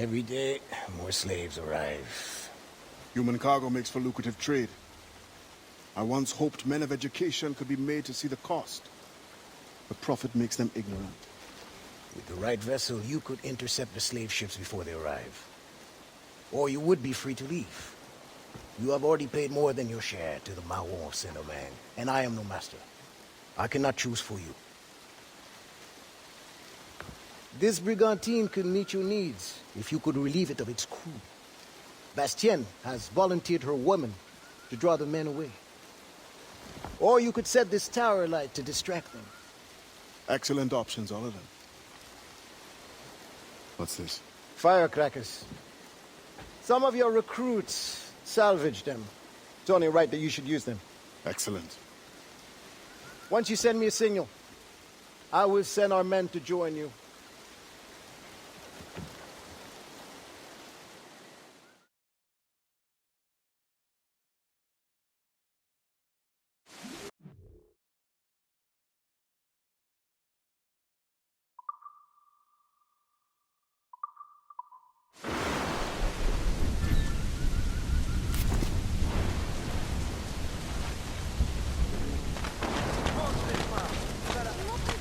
Every day, more slaves arrive. Human cargo makes for lucrative trade. I once hoped men of education could be made to see the cost. But profit makes them ignorant. With the right vessel, you could intercept the slave ships before they arrive. Or you would be free to leave. You have already paid more than your share to the Mawon of Saint-Domingue, and I am no master. I cannot choose for you. This brigantine could meet your needs if you could relieve it of its crew. Bastien has volunteered her women to draw the men away. Or you could set this tower light to distract them. Excellent options, all of them. What's this? Firecrackers. Some of your recruits salvaged them. It's only right that you should use them. Excellent. Once you send me a signal, I will send our men to join you.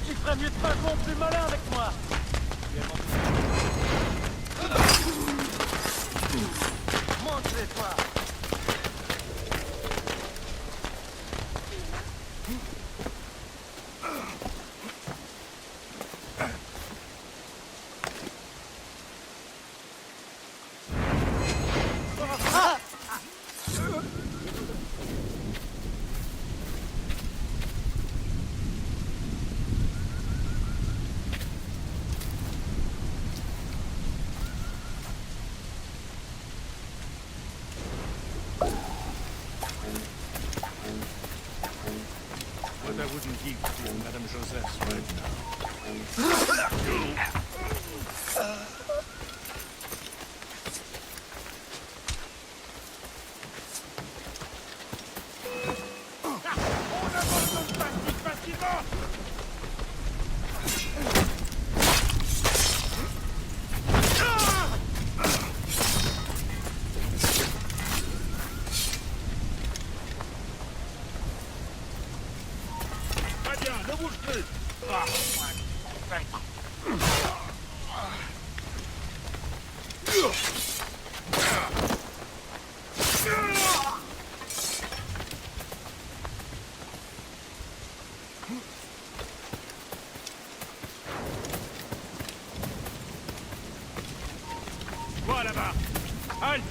Tu ferais mieux de pas jouer plus malin avec moi. Montre-les, toi. What I wouldn't give to Madame Joseph right now. Ne bouge plus! Vois là-bas! Halte!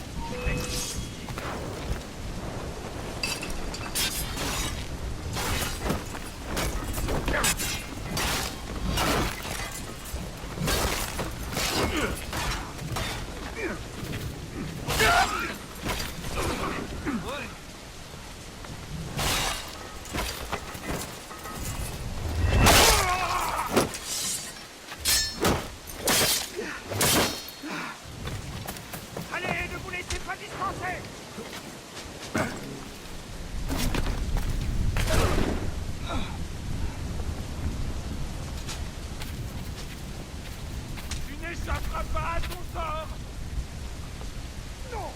Allez, ne vous laissez pas dispenser! Tu n'échapperas pas à ton sort! Non!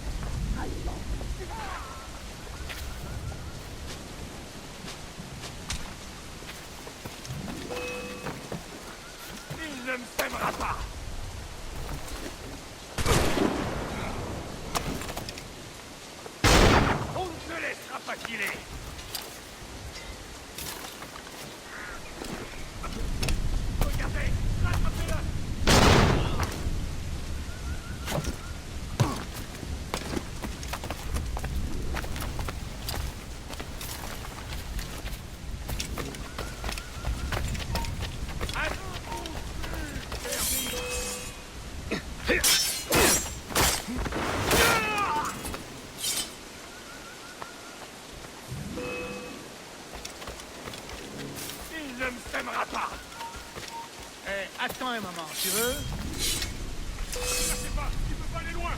Il ne me sèmera pas! On ne te laissera pas filer! Regardez! Rattrapez-le! Il ne me sèmera pas! Eh, attends un moment, tu veux? Je sais pas, tu peux pas aller loin!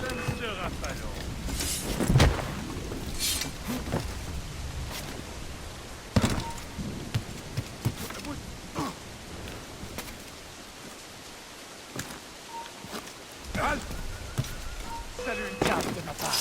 Ça ne sera ma part.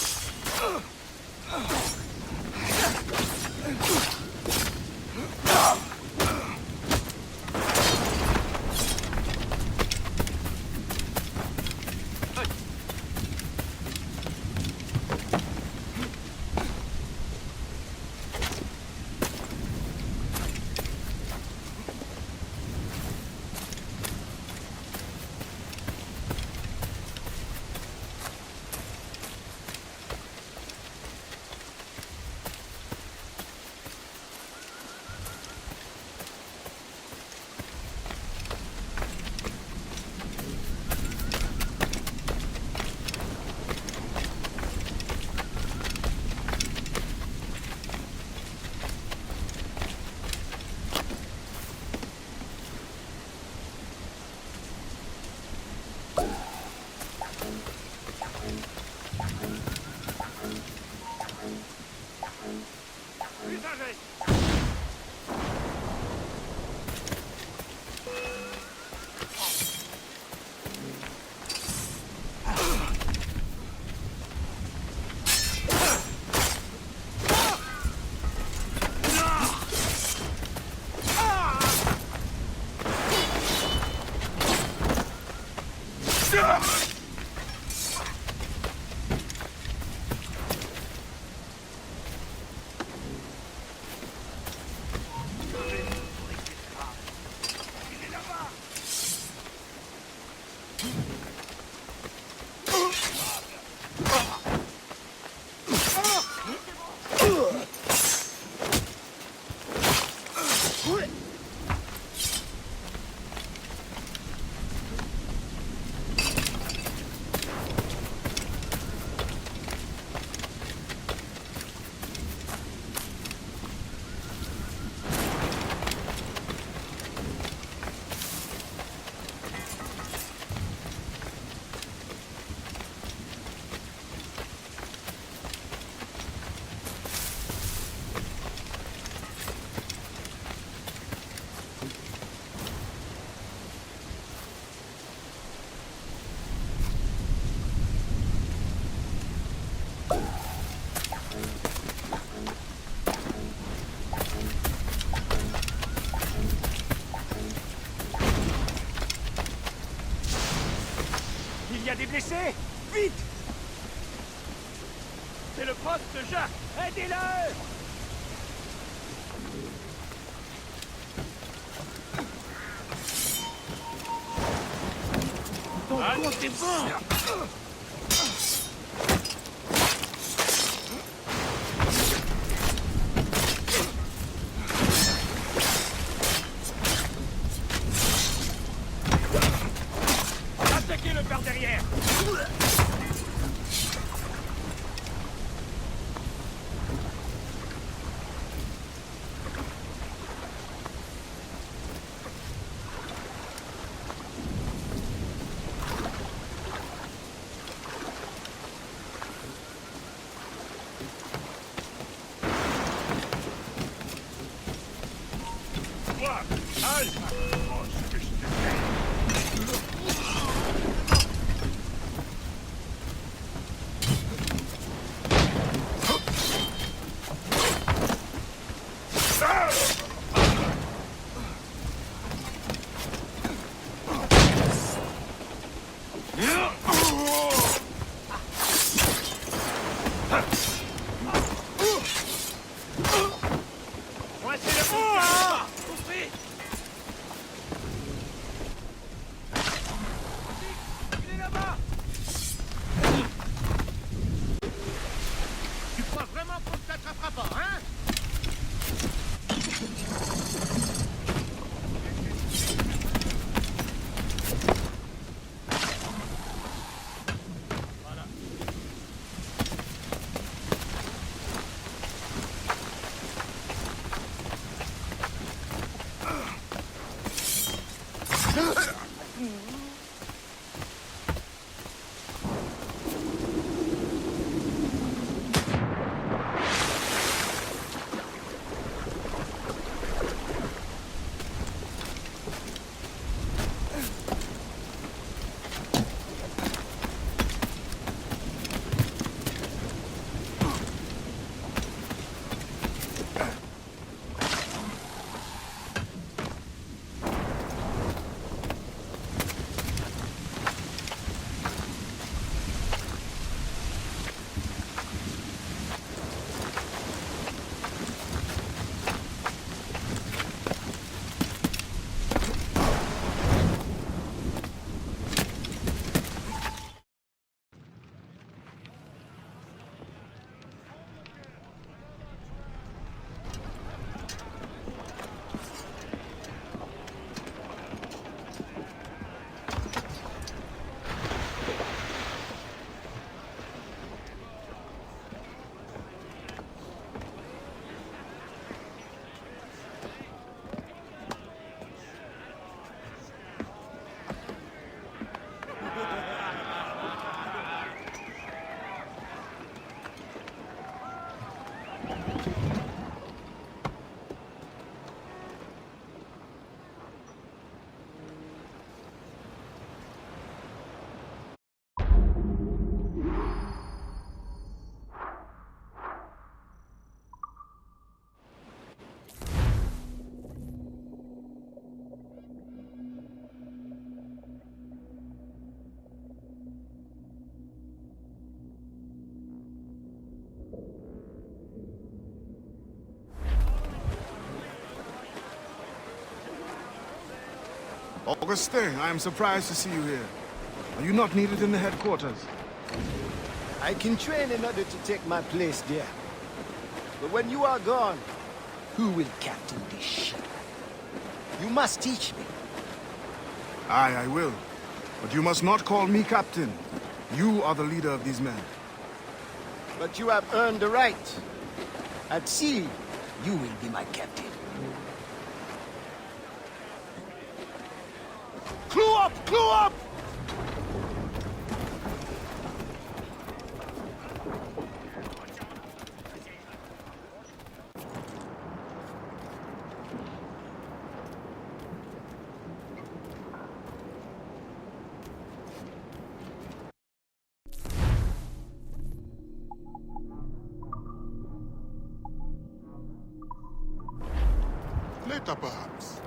Il y a des blessés! Vite! C'est le poste, Jacques! Aidez-le! Ton compte est bon! Attaquez-le par derrière! Toi, Al! Oh, ce que je te fais! Coincez le bout! Compris! Il est là-bas! Tu crois vraiment qu'on ne t'attrapera pas, hein? Voilà. Augustin, I am surprised to see you here. Are you not needed in the headquarters? I can train in order to take my place there. But when you are gone, who will captain this ship? You must teach me. Aye, I will. But you must not call me captain. You are the leader of these men. But you have earned the right. At sea, you will be my captain. Clue up! Clue up! Later, perhaps.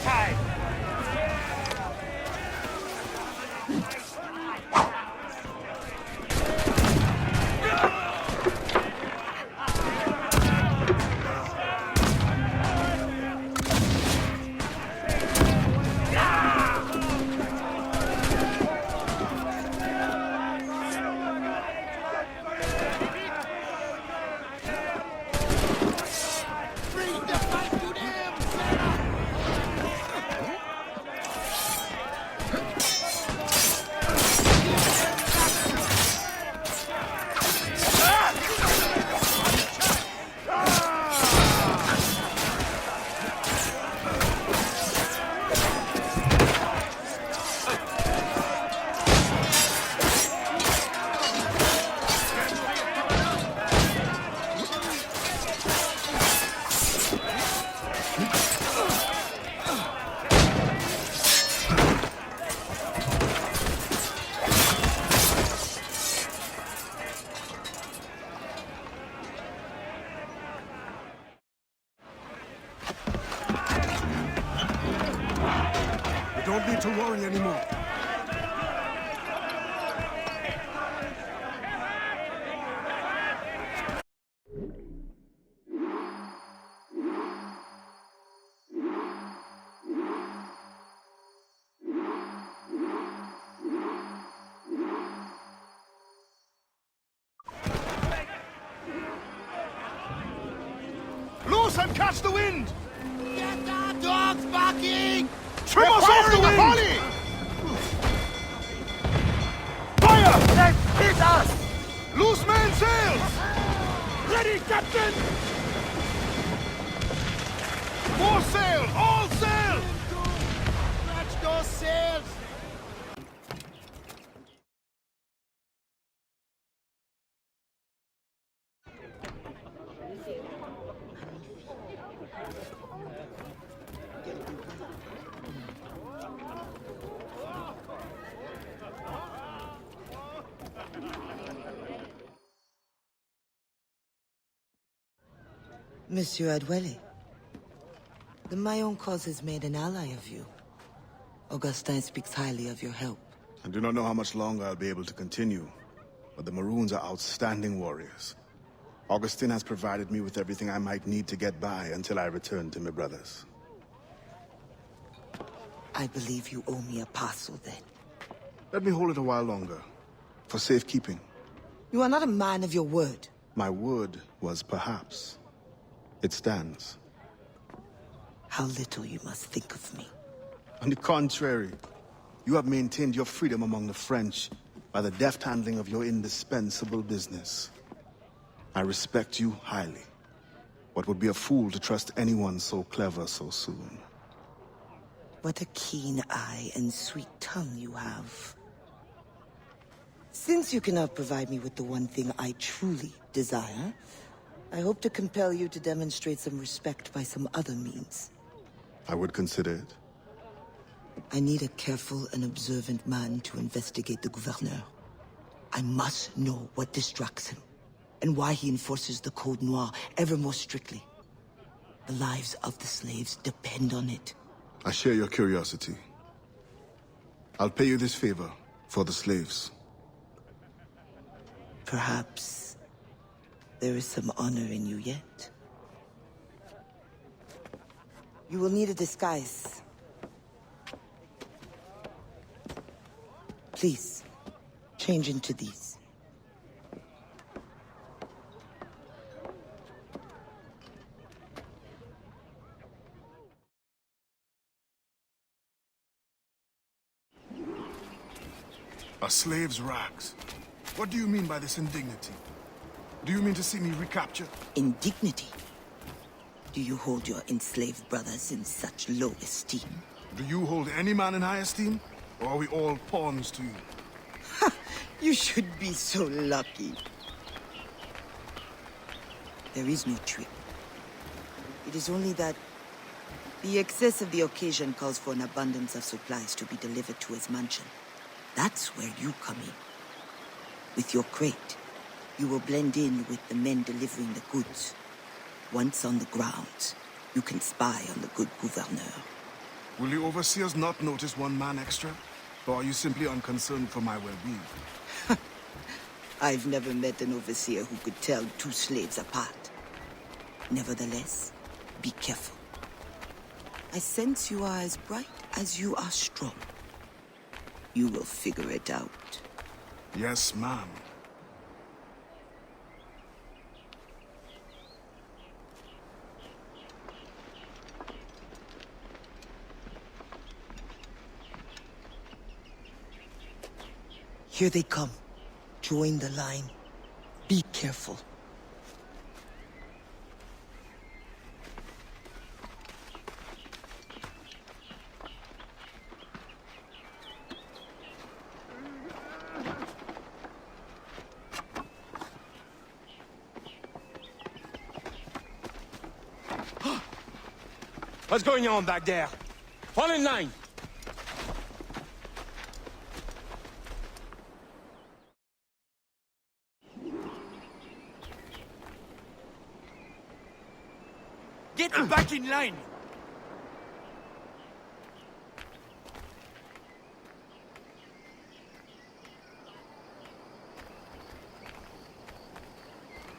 time! We don't need to worry anymore. Loose and catch the wind! Get the dogs barking! Trim us off the wind! Fire! They hit us! Loose mainsails! Ready, Captain! More sail! All sail! Stretch those sails! Monsieur Adwele, the Mayon cause has made an ally of you. Augustin speaks highly of your help. I do not know how much longer I'll be able to continue, but the Maroons are outstanding warriors. Augustin has provided me with everything I might need to get by until I return to my brothers. I believe you owe me a parcel then. Let me hold it a while longer, for safekeeping. You are not a man of your word. My word was perhaps. It stands. How little you must think of me. On the contrary, you have maintained your freedom among the French by the deft handling of your indispensable business. I respect you highly, but would be a fool to trust anyone so clever so soon. What a keen eye and sweet tongue you have. Since you cannot provide me with the one thing I truly desire, I hope to compel you to demonstrate some respect by some other means. I would consider it. I need a careful and observant man to investigate the gouverneur. I must know what distracts him, and why he enforces the Code Noir ever more strictly. The lives of the slaves depend on it. I share your curiosity. I'll pay you this favor for the slaves. Perhaps there is some honor in you yet. You will need a disguise. Please, change into these. A slave's rags. What do you mean by this indignity? Do you mean to see me recaptured? Indignity? Do you hold your enslaved brothers in such low esteem? Do you hold any man in high esteem? Or are we all pawns to you? Ha! You should be so lucky. There is no trick. It is only that the excess of the occasion calls for an abundance of supplies to be delivered to his mansion. That's where you come in. With your crate, you will blend in with the men delivering the goods. Once on the grounds, you can spy on the good gouverneur. Will the overseers not notice one man extra? Or are you simply unconcerned for my well-being? I've never met an overseer who could tell two slaves apart. Nevertheless, be careful. I sense you are as bright as you are strong. You will figure it out. Yes, ma'am. Here they come. Join the line. Be careful. What's going on back there? Fall in line! Get back in line!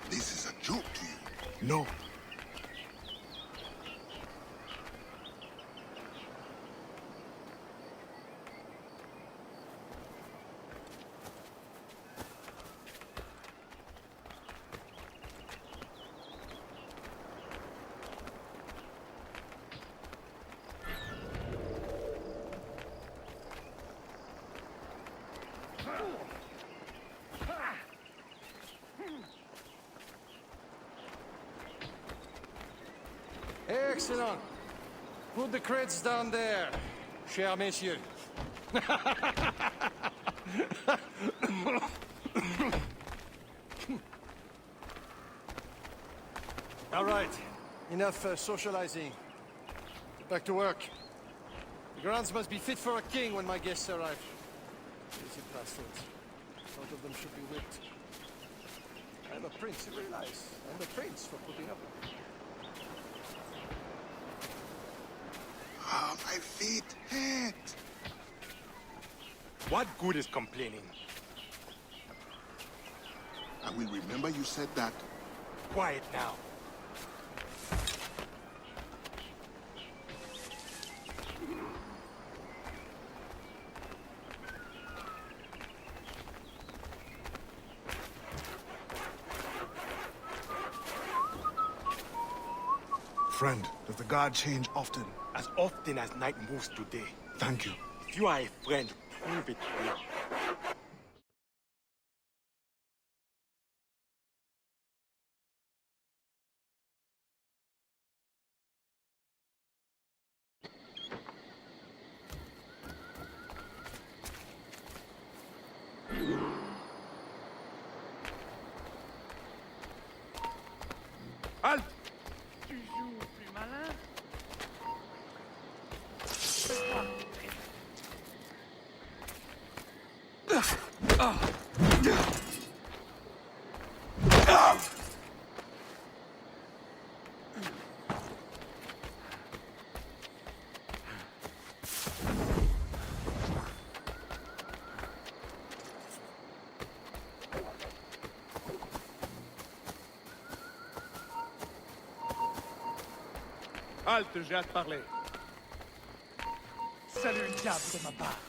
This is a joke to you. No. Excellent. Put the crates down there, chers messieurs. All right, enough socializing. Get back to work. The grounds must be fit for a king when my guests arrive. Lazy bastards. Both of them should be whipped. I'm a prince, you realize? I'm a prince for putting up with me. Ah, my feet hurt. What good is complaining? I will remember you said that. Quiet now. Friend, does the guard change often? As often as night moves today. Thank you. If you are a friend, prove it now. Halt! Tu joues plus malin? Halte, j'ai hâte de parler. Salut le diable de ma part.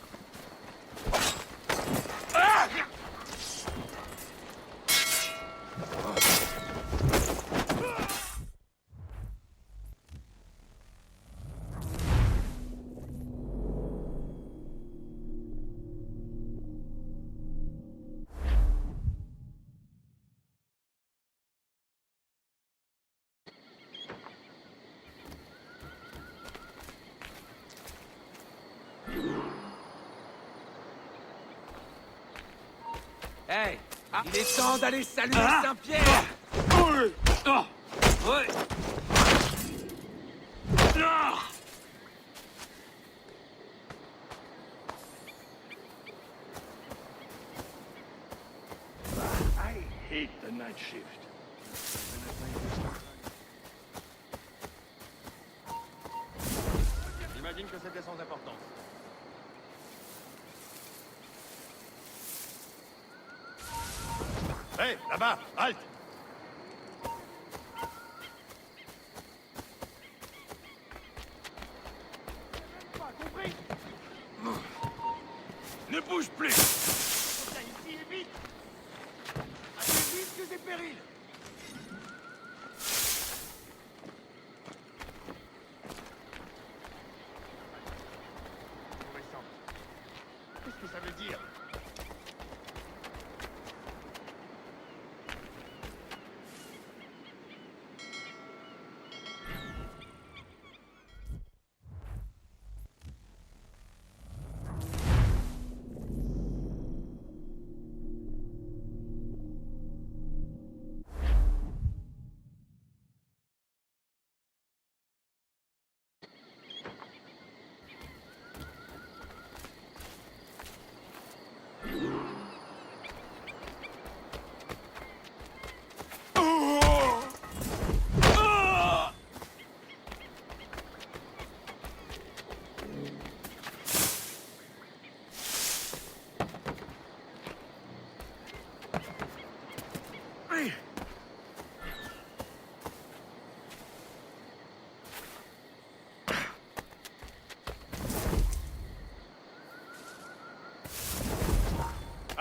Hey, il est temps d'aller saluer Saint-Pierre. I hate the night shift. j'imagine que c'était sans importance. Hé, là-bas, halte! Pas compris? Ne bouge plus! Faut aller ici et vite! Assez vite que des périls! Qu'est-ce que ça veut dire?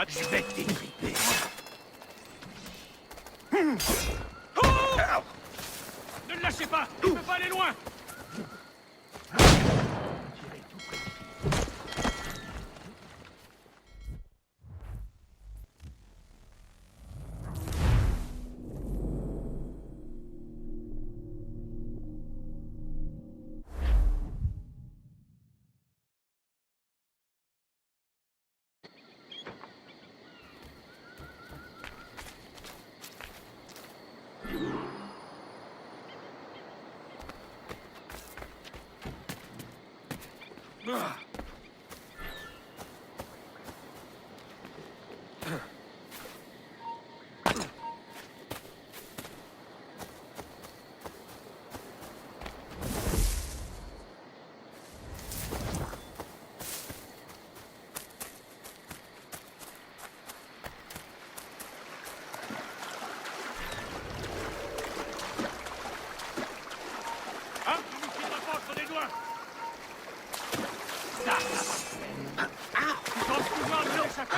Je vais t'étriper. Ne le lâchez pas! Il ne peut pas aller loin!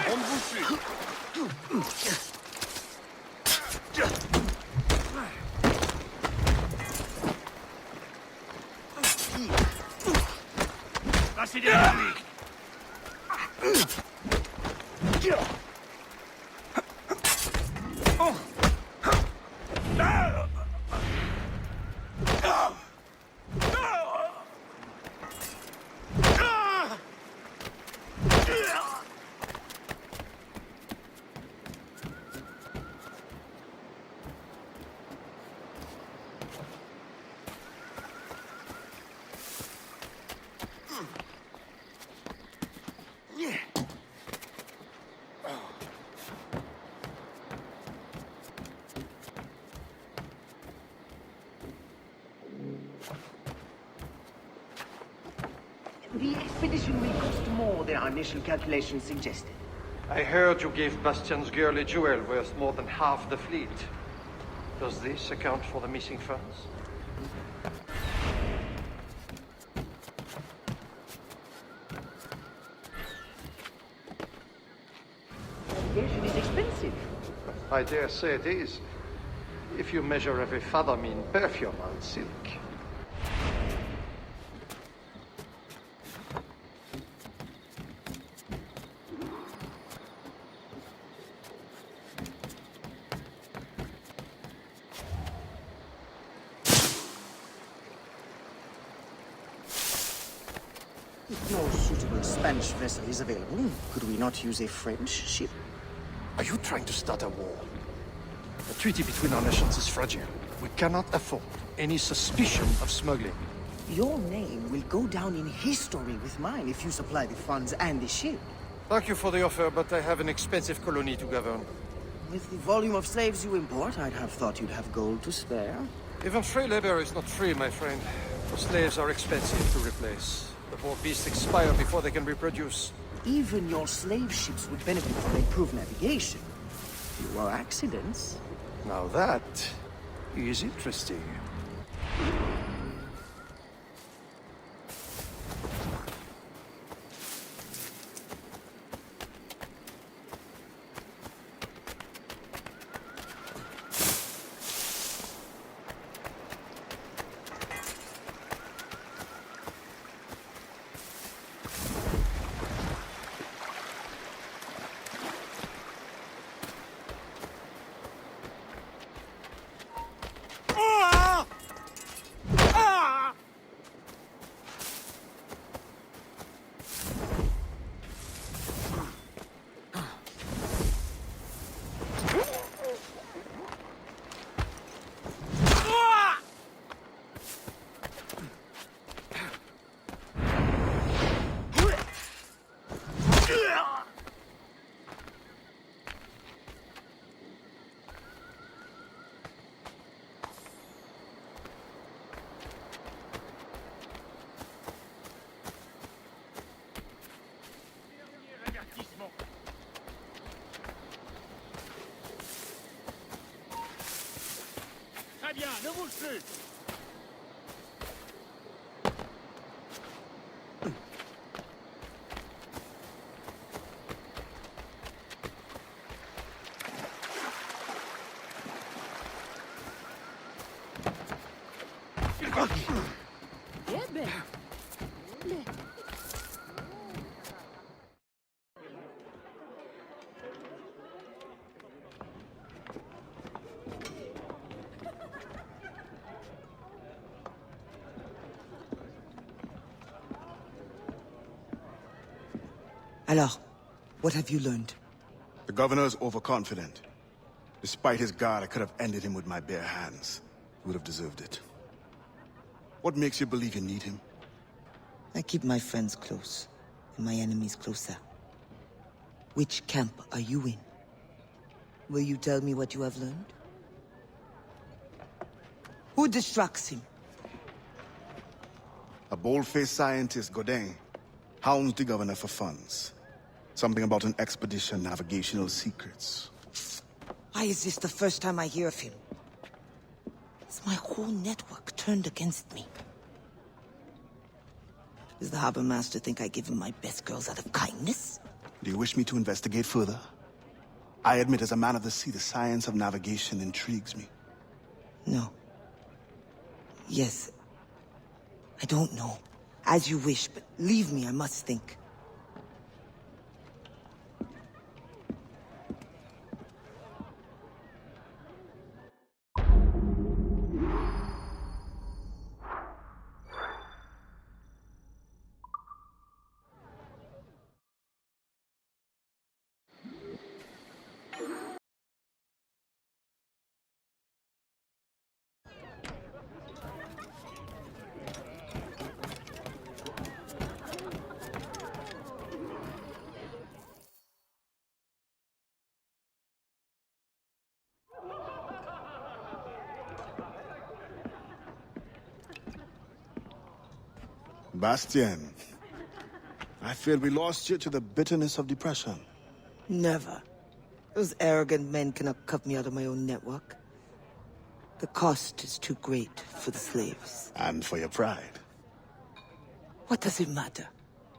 On ne bouge plus. Passez derrière lui! The expedition will cost more than our initial calculations suggested. I heard you gave Bastian's girl a jewel worth more than half the fleet. Does this account for the missing funds? Navigation is expensive. I dare say it is. If you measure every fathom in perfume and silk. If no suitable Spanish vessel is available, could we not use a French ship? Are you trying to start a war? The treaty between our nations is fragile. We cannot afford any suspicion of smuggling. Your name will go down in history with mine if you supply the funds and the ship. Thank you for the offer, but I have an expensive colony to govern. With the volume of slaves you import, I'd have thought you'd have gold to spare. Even free labor is not free, my friend. The slaves are expensive to replace. The poor beasts expire before they can reproduce. Even your slave ships would benefit from improved navigation. Fewer accidents. Now that is interesting. Très bien, ne bouge plus. Alors, what have you learned? The governor is overconfident. Despite his guard, I could have ended him with my bare hands. He would have deserved it. What makes you believe you need him? I keep my friends close, and my enemies closer. Which camp are you in? Will you tell me what you have learned? Who distracts him? A bold-faced scientist, Godin, hounds the governor for funds. Something about an expedition, navigational secrets. Why is this the first time I hear of him? Is my whole network turned against me? Does the harbor master think I give him my best girls out of kindness? Do you wish me to investigate further? I admit, as a man of the sea, the science of navigation intrigues me. No. Yes. I don't know. As you wish, but leave me, I must think. Bastien, I fear we lost you to the bitterness of depression. Never. Those arrogant men cannot cut me out of my own network. The cost is too great for the slaves. And for your pride. What does it matter?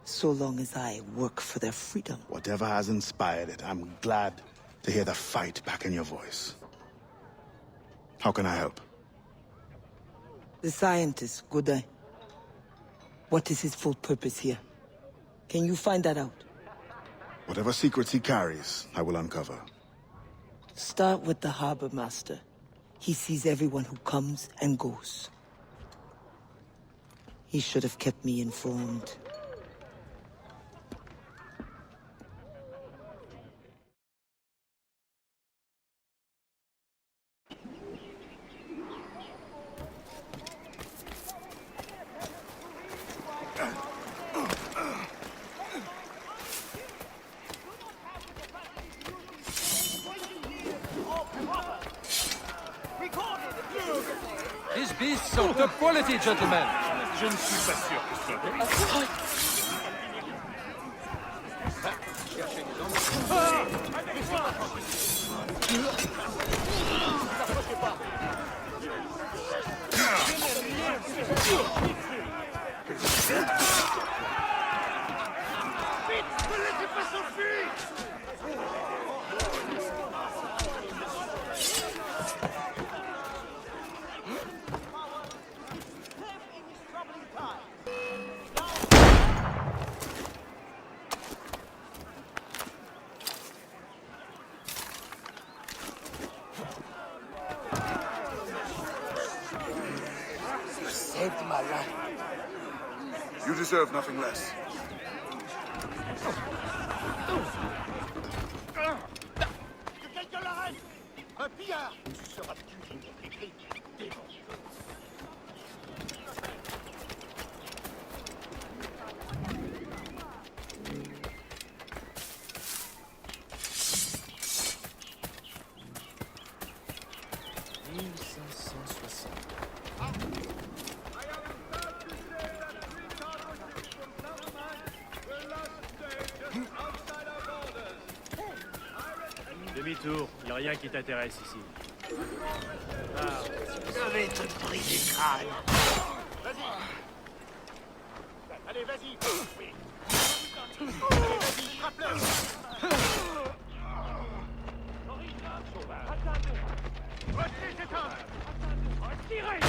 So long as I work for their freedom. Whatever has inspired it, I'm glad to hear the fight back in your voice. How can I help? The scientist, Godin. What is his full purpose here? Can you find that out? Whatever secrets he carries, I will uncover. Start with the harbor master. He sees everyone who comes and goes. He should have kept me informed. These beasts are top quality, gentlemen. Je ne suis pas sûr que ce soit... Saved my life. You deserve nothing less. Que quelqu'un l'arrête! Un pillard! Tu seras tué et pris, démon. Demi-tour, y a rien qui t'intéresse ici. Je vais te briser le crâne. Vas-y! Allez, vas-y! Allez, vas-y, frappe-le! Retenez cet homme! Tirez!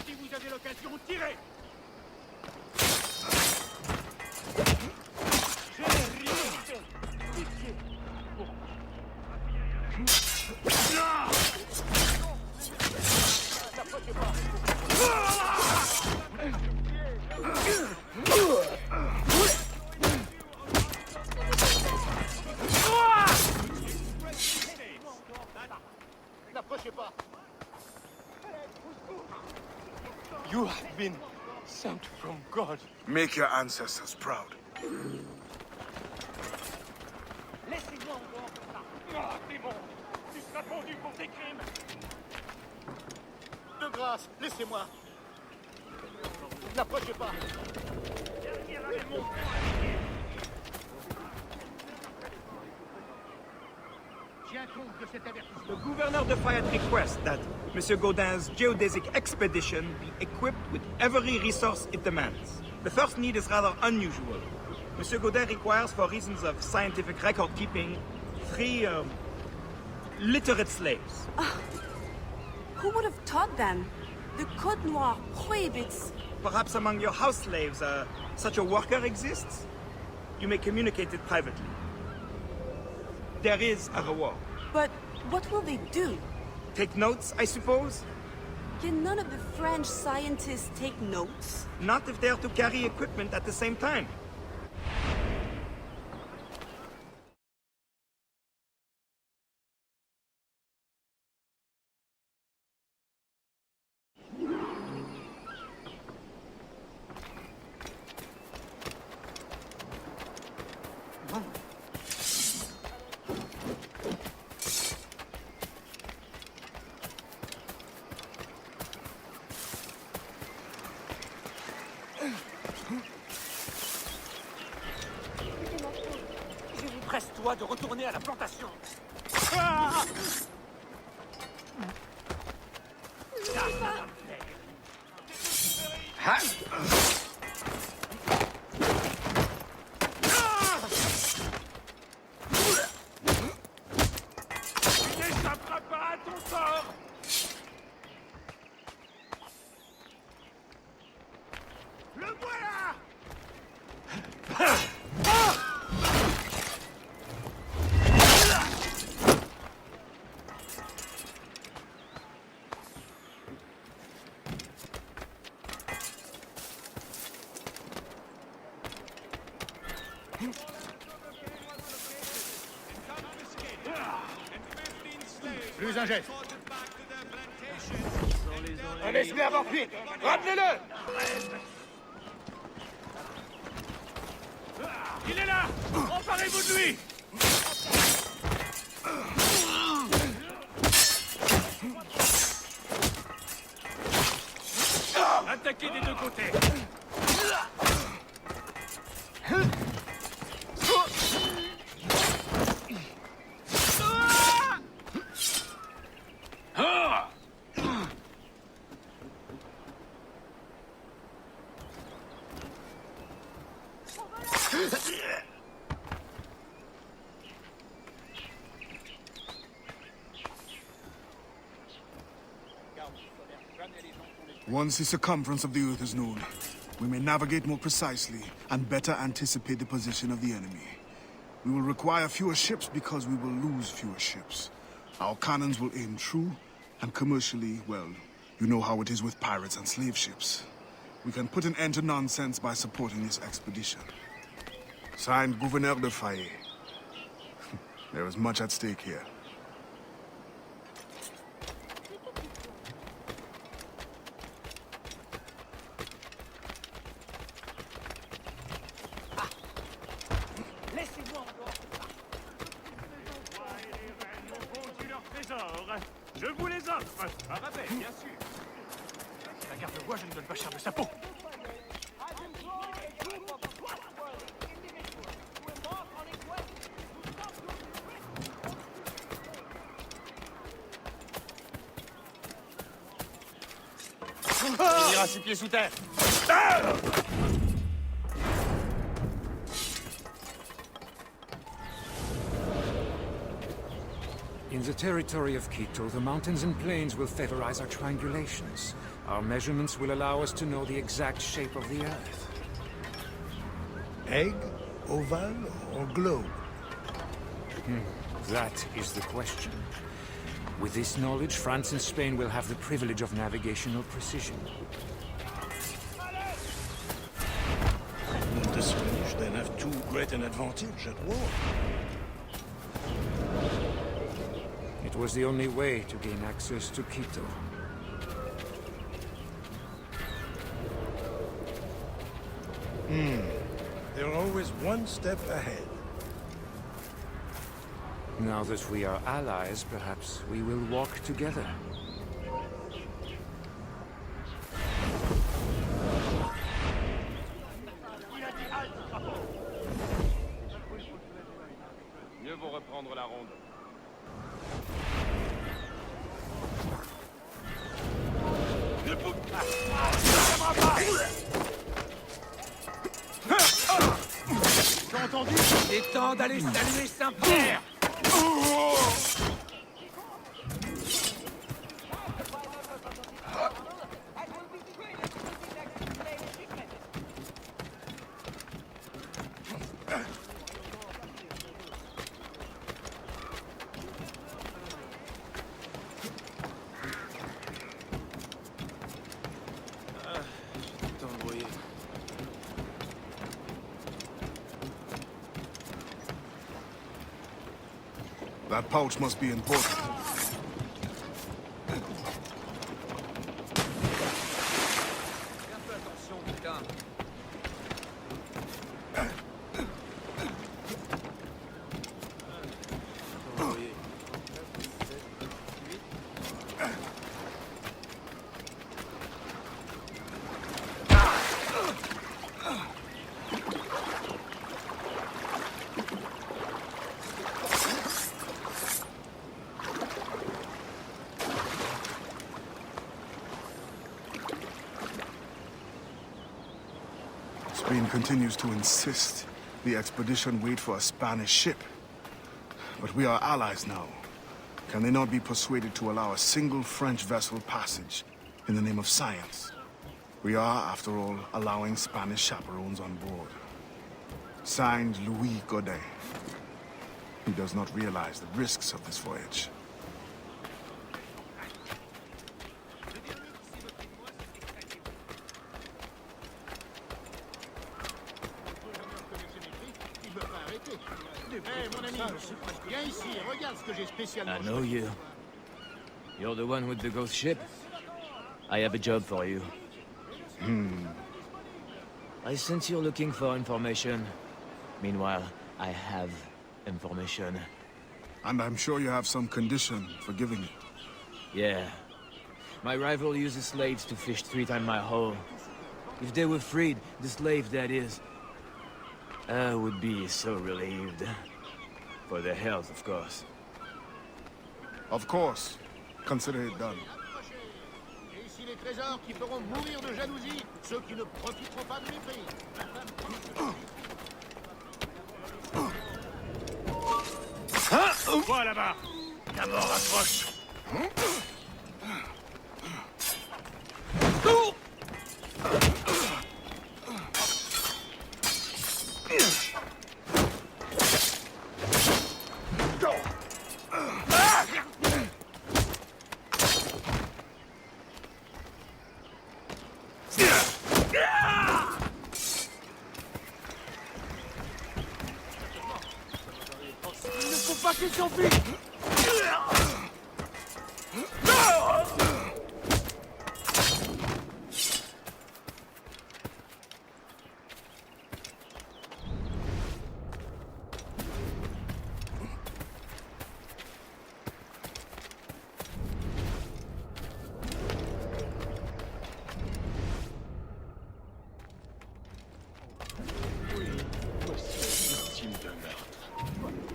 Si vous avez l'occasion, tirez! N'approchez pas! You have been sent from God. Make your ancestors proud. Laissez-moi en dehors comme ça! Ah, démon! Tu seras pendu pour tes crimes! De grâce, laissez-moi! N'approchez pas! Tiens compte de cet avertissement. The governor de Fayette requests that Monsieur Gaudin's geodesic expedition be equipped with every resource it demands. The first need is rather unusual. Monsieur Gaudin requires, for reasons of scientific record keeping, 3 literate slaves. Who would have taught them? The Code Noir prohibits... Perhaps among your house slaves, such a worker exists? You may communicate it privately. There is a reward. But what will they do? Take notes, I suppose? Can none of the French scientists take notes? Not if they're to carry equipment at the same time. Presse-toi de retourner à la plantation. Tu n'échapperas pas à ton sort! Le voilà! Plus un geste. Laisse-les avoir fuite. Ramenez-le. Il est là! Emparez-vous de lui! Attaquez des deux côtés! Once the circumference of the Earth is known, we may navigate more precisely and better anticipate the position of the enemy. We will require fewer ships because we will lose fewer ships. Our cannons will aim true, and commercially, well, you know how it is with pirates and slave ships. We can put an end to nonsense by supporting this expedition. Signed, Gouverneur de Faye. There is much at stake here. Je vous les offre. Un rabais, bien sûr. La garde-voix, je ne donne pas cher de sa peau. Il ira 6 pieds sous terre. In the territory of Quito, the mountains and plains will favorize our triangulations. Our measurements will allow us to know the exact shape of the Earth. Egg, oval, or globe? That is the question. With this knowledge, France and Spain will have the privilege of navigational precision. The Spanish then have too great an advantage at war. It was the only way to gain access to Quito. They're always one step ahead. Now that we are allies, perhaps we will walk together. Mieux vaut reprendre la ronde. T'as entendu? Il est temps d'aller saluer Saint-Pierre! That pouch must be important. Spain continues to insist the expedition wait for a Spanish ship. But we are allies now. Can they not be persuaded to allow a single French vessel passage in the name of science? We are, after all, allowing Spanish chaperones on board. Signed, Louis Godin. He does not realize the risks of this voyage. I know you. You're the one with the ghost ship? I have a job for you. I sense you're looking for information. Meanwhile, I have information. And I'm sure you have some condition for giving it. Yeah. My rival uses slaves to fish 3 times my haul. If they were freed, the slave that is, I would be so relieved. For their health, of course. Of course. Consider it done. Et ici les trésors qui feront mourir de jalousie ceux qui ne profiteront pas de mes prix. Vois là-bas. La mort approche. Il ne faut pas qu'il s'enfuit.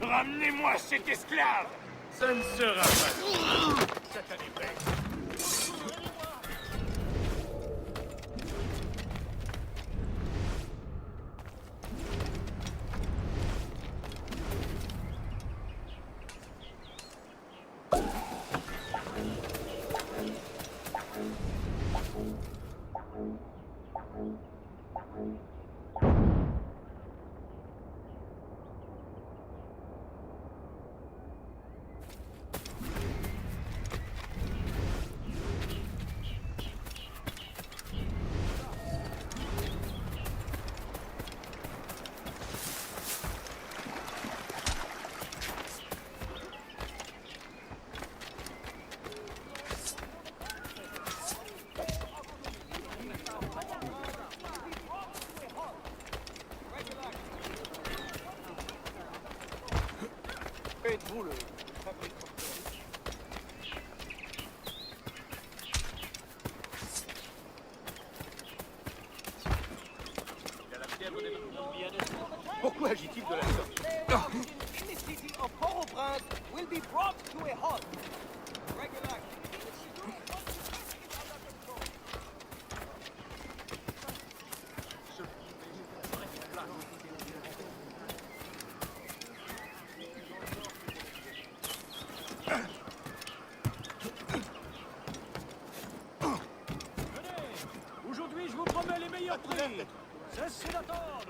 Ramenez-moi cet esclave. Ça ne sera pas long. Satané bête. Êtes-vous le fabricant? Pourquoi agit-il de la sorte? In the city of Port-au-Prince will be brought to a halt. Regular. Aujourd'hui, je vous promets les meilleurs prix. Cessez d'attendre.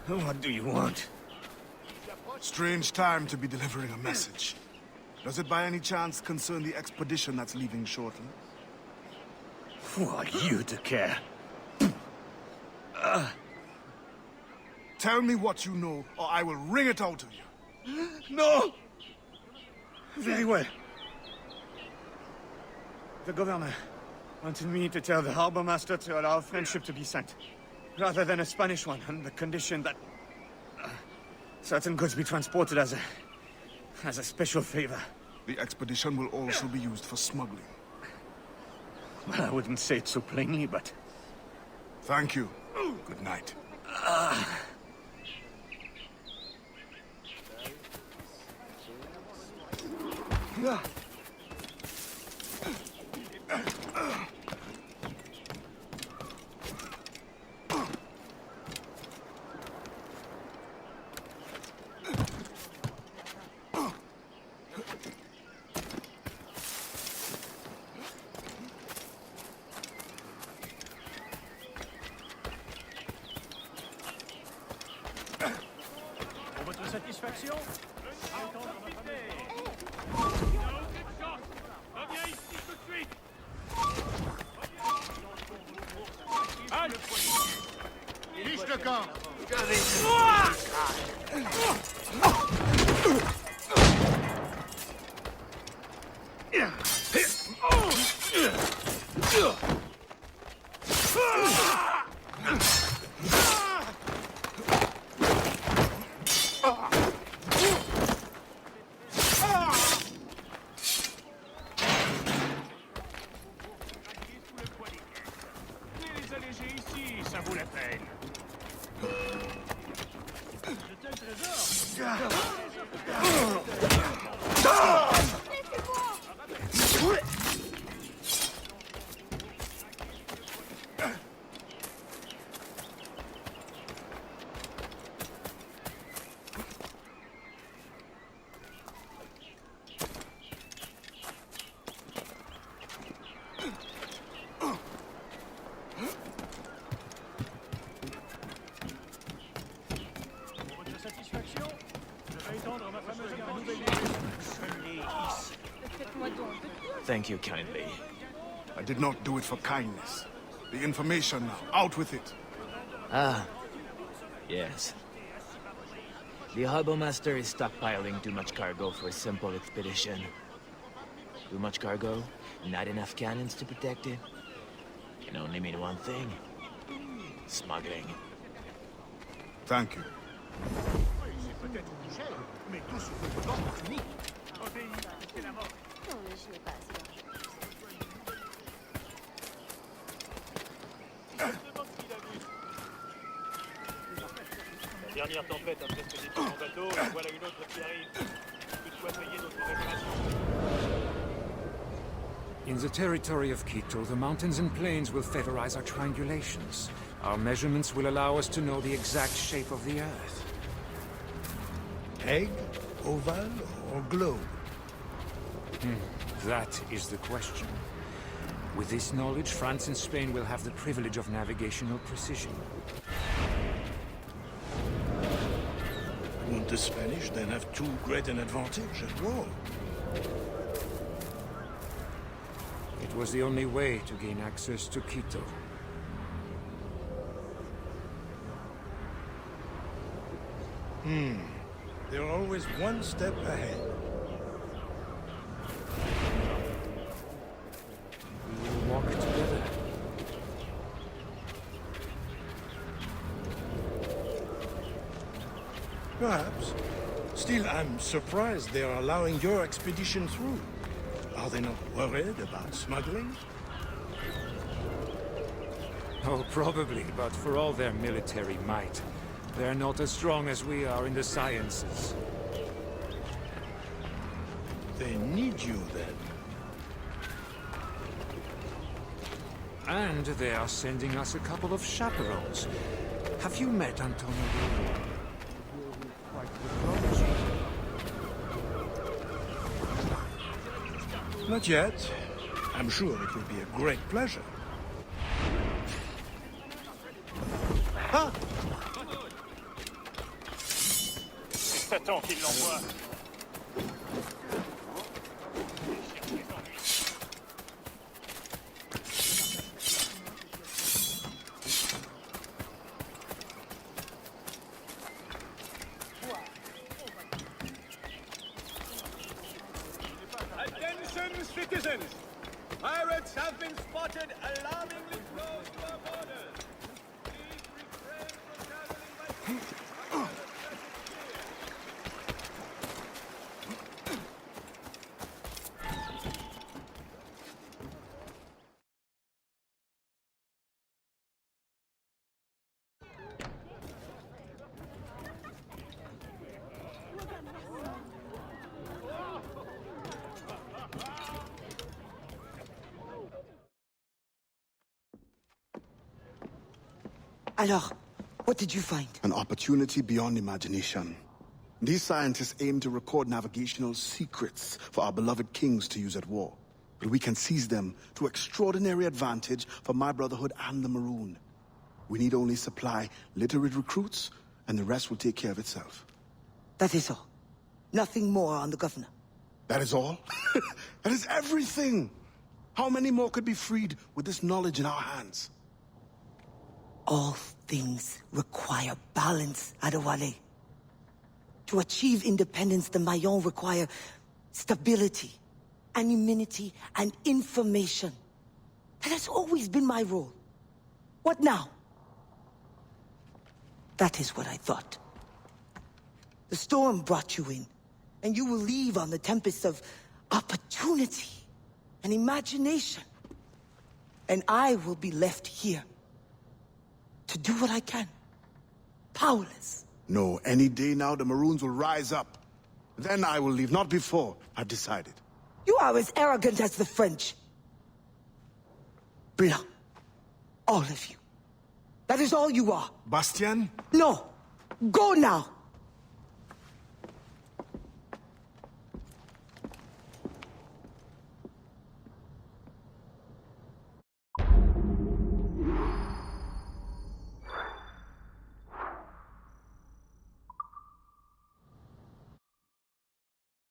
What do you want? Strange time to be delivering a message. Does it by any chance concern the expedition that's leaving shortly? Who are you to care? Tell me what you know, or I will wring it out of you. No! Very well. The governor wanted me to tell the harbor master to allow a French ship to be sent, rather than a Spanish one, on the condition that certain goods be transported as a special favor. The expedition will also be used for smuggling. Well, I wouldn't say it so plainly, but... Thank you. Good night. satisfaction? Reviens ici tout de suite. Fiche le camp. Les alléger ici, ça vaut la peine. Pour votre satisfaction, je vais étendre ma fameuse garantie. Je l'ai ici. Thank you kindly. I did not do it for kindness. The information now, out with it. Ah, yes. The Harbor Master is stockpiling too much cargo for a simple expedition. Too much cargo, not enough cannons to protect it. Can only mean one thing. Smuggling. Thank you. C'est peut-être plus cher, mais tout ce que je vends est unique. Obéis, c'est la mort. La dernière tempête a presque détruit mon bateau, et voilà une autre qui arrive. Toutefois, payer notre réparation. In the territory of Quito, the mountains and plains will favorize our triangulations. Our measurements will allow us to know the exact shape of the Earth. Egg, oval, or globe? That is the question. With this knowledge, France and Spain will have the privilege of navigational precision. Won't the Spanish then have too great an advantage at war? It was the only way to gain access to Quito. They're always one step ahead. We will walk together. Perhaps. Still, I'm surprised they are allowing your expedition through. Are they not worried about smuggling? Oh, probably, but for all their military might, they're not as strong as we are in the sciences. They need you, then. And they are sending us a couple of chaperones. Have you met Antonio? Quite the prodigy. Not yet. I'm sure it will be a great pleasure. Ah! C'est Satan qui l'envoie. Attention, citizens! Pirates have been spotted alarmingly close to our borders. Please refrain from traveling by sea. Alors, what did you find? An opportunity beyond imagination. These scientists aim to record navigational secrets for our beloved kings to use at war. But we can seize them to extraordinary advantage for my brotherhood and the Maroon. We need only supply literate recruits, and the rest will take care of itself. That is all. Nothing more on the governor. That is all? That is everything! How many more could be freed with this knowledge in our hands? All things require balance, Adewale. To achieve independence, the Mayans require stability, anonymity, and information. That has always been my role. What now? That is what I thought. The storm brought you in, and you will leave on the tempest of opportunity and imagination. And I will be left here to do what I can. Powerless. No, any day now the Maroons will rise up. Then I will leave, not before. I've decided. You are as arrogant as the French. Blanc. All of you. That is all you are. Bastien? No. Go now.